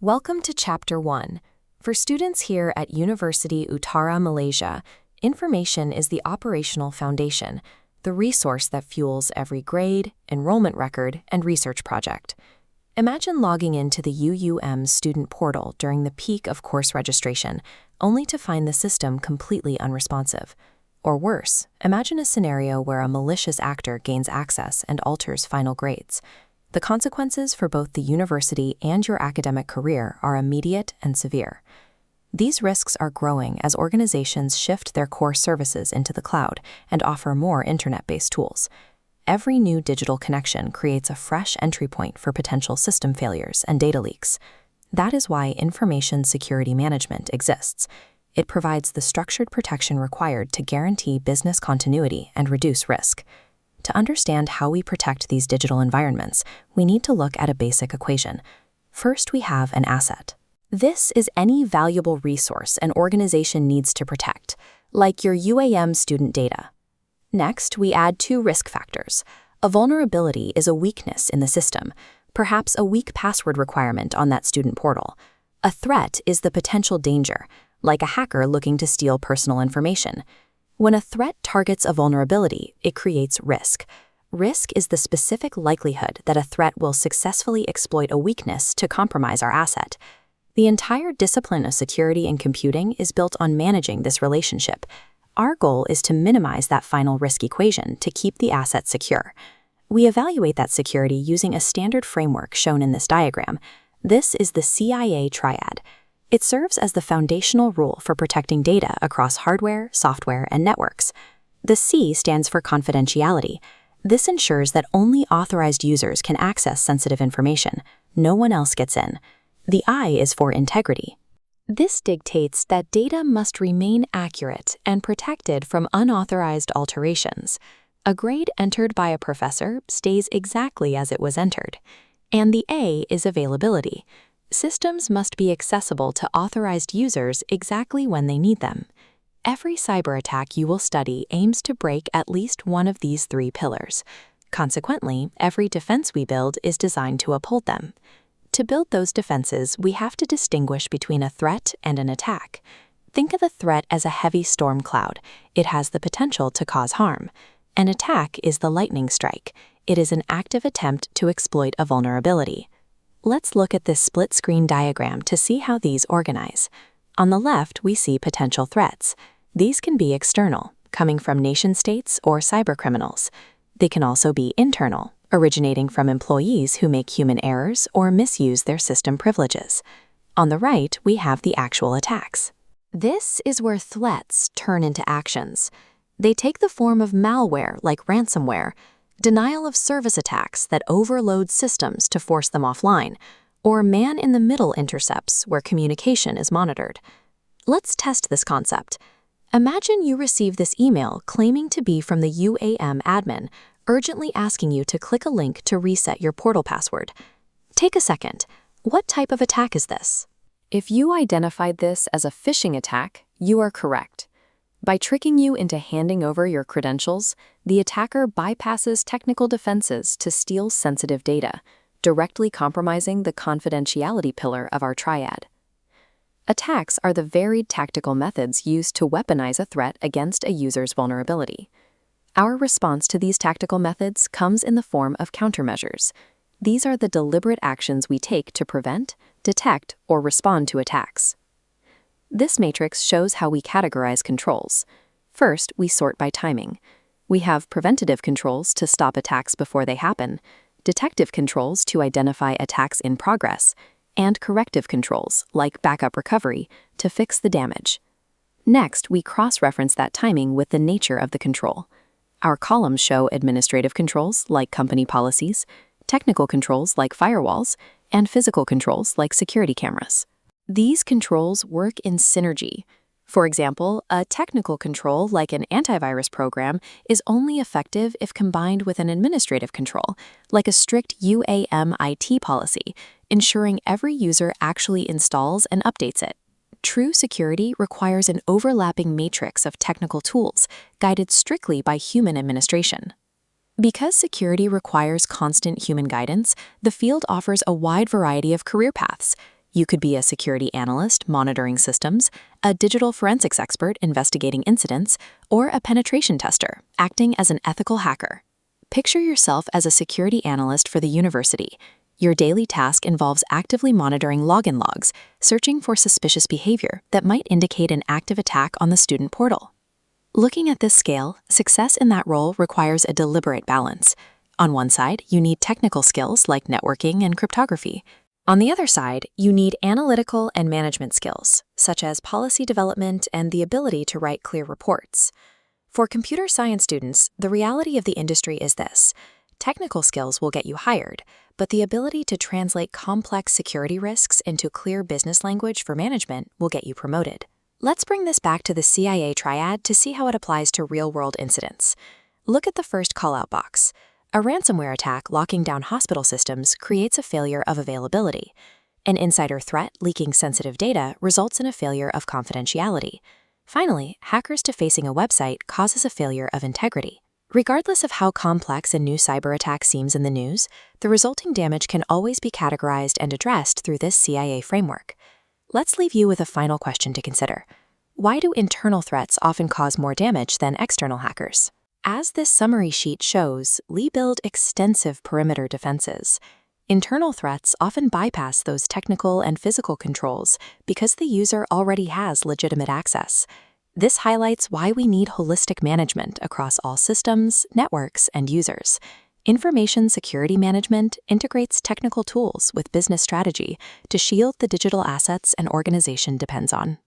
Welcome to Chapter 1. For students here at University Utara, Malaysia, information is the operational foundation, the resource that fuels every grade, enrollment record, and research project. Imagine logging into the UUM student portal during the peak of course registration, only to find the system completely unresponsive. Or worse, imagine a scenario where a malicious actor gains access and alters final grades. The consequences for both the university and your academic career are immediate and severe. These risks are growing as organizations shift their core services into the cloud and offer more internet-based tools. Every new digital connection creates a fresh entry point for potential system failures and data leaks. That is why information security management exists. It provides the structured protection required to guarantee business continuity and reduce risk. To understand how we protect these digital environments, we need to look at a basic equation. First, we have an asset. This is any valuable resource an organization needs to protect, like your UAM student data. Next, we add two risk factors. A vulnerability is a weakness in the system, perhaps a weak password requirement on that student portal. A threat is the potential danger, like a hacker looking to steal personal information. When a threat targets a vulnerability, it creates risk. Risk is the specific likelihood that a threat will successfully exploit a weakness to compromise our asset. The entire discipline of security and computing is built on managing this relationship. Our goal is to minimize that final risk equation to keep the asset secure. We evaluate that security using a standard framework shown in this diagram. This is the CIA triad. It serves as the foundational rule for protecting data across hardware, software, and networks. The C stands for confidentiality. This ensures that only authorized users can access sensitive information. No one else gets in. The I is for integrity. This dictates that data must remain accurate and protected from unauthorized alterations. A grade entered by a professor stays exactly as it was entered. And the A is availability. Systems must be accessible to authorized users exactly when they need them. Every cyber attack you will study aims to break at least one of these three pillars. Consequently, every defense we build is designed to uphold them. To build those defenses, we have to distinguish between a threat and an attack. Think of the threat as a heavy storm cloud. It has the potential to cause harm. An attack is the lightning strike. It is an active attempt to exploit a vulnerability. Let's look at this split-screen diagram to see how these organize. On the left, we see potential threats. These can be external, coming from nation-states or cybercriminals. They can also be internal, originating from employees who make human errors or misuse their system privileges. On the right, we have the actual attacks. This is where threats turn into actions. They take the form of malware like ransomware, denial of service attacks that overload systems to force them offline, or man-in-the-middle intercepts where communication is monitored. Let's test this concept. Imagine you receive this email claiming to be from the UAM admin, urgently asking you to click a link to reset your portal password. Take a second. What type of attack is this? If you identified this as a phishing attack, you are correct. By tricking you into handing over your credentials, the attacker bypasses technical defenses to steal sensitive data, directly compromising the confidentiality pillar of our triad. Attacks are the varied tactical methods used to weaponize a threat against a user's vulnerability. Our response to these tactical methods comes in the form of countermeasures. These are the deliberate actions we take to prevent, detect, or respond to attacks. This matrix shows how we categorize controls. First, we sort by timing. We have preventative controls to stop attacks before they happen, detective controls to identify attacks in progress, and corrective controls, like backup recovery, to fix the damage. Next, we cross-reference that timing with the nature of the control. Our columns show administrative controls, like company policies, technical controls, like firewalls, and physical controls, like security cameras. These controls work in synergy. For example, a technical control like an antivirus program is only effective if combined with an administrative control, like a strict UAM IT policy, ensuring every user actually installs and updates it. True security requires an overlapping matrix of technical tools, guided strictly by human administration. Because security requires constant human guidance, the field offers a wide variety of career paths. You could be a security analyst monitoring systems, a digital forensics expert investigating incidents, or a penetration tester acting as an ethical hacker. Picture yourself as a security analyst for the university. Your daily task involves actively monitoring login logs, searching for suspicious behavior that might indicate an active attack on the student portal. Looking at this scale, success in that role requires a deliberate balance. On one side, you need technical skills like networking and cryptography. On the other side, you need analytical and management skills, such as policy development and the ability to write clear reports. For computer science students, the reality of the industry is this: technical skills will get you hired, but the ability to translate complex security risks into clear business language for management will get you promoted. Let's bring this back to the CIA triad to see how it applies to real-world incidents. Look at the first call-out box. A ransomware attack locking down hospital systems creates a failure of availability. An insider threat leaking sensitive data results in a failure of confidentiality. Finally, hackers defacing a website causes a failure of integrity. Regardless of how complex a new cyber attack seems in the news, the resulting damage can always be categorized and addressed through this CIA framework. Let's leave you with a final question to consider. Why do internal threats often cause more damage than external hackers? As this summary sheet shows, we build extensive perimeter defenses. Internal threats often bypass those technical and physical controls because the user already has legitimate access. This highlights why we need holistic management across all systems, networks, and users. Information security management integrates technical tools with business strategy to shield the digital assets an organization depends on.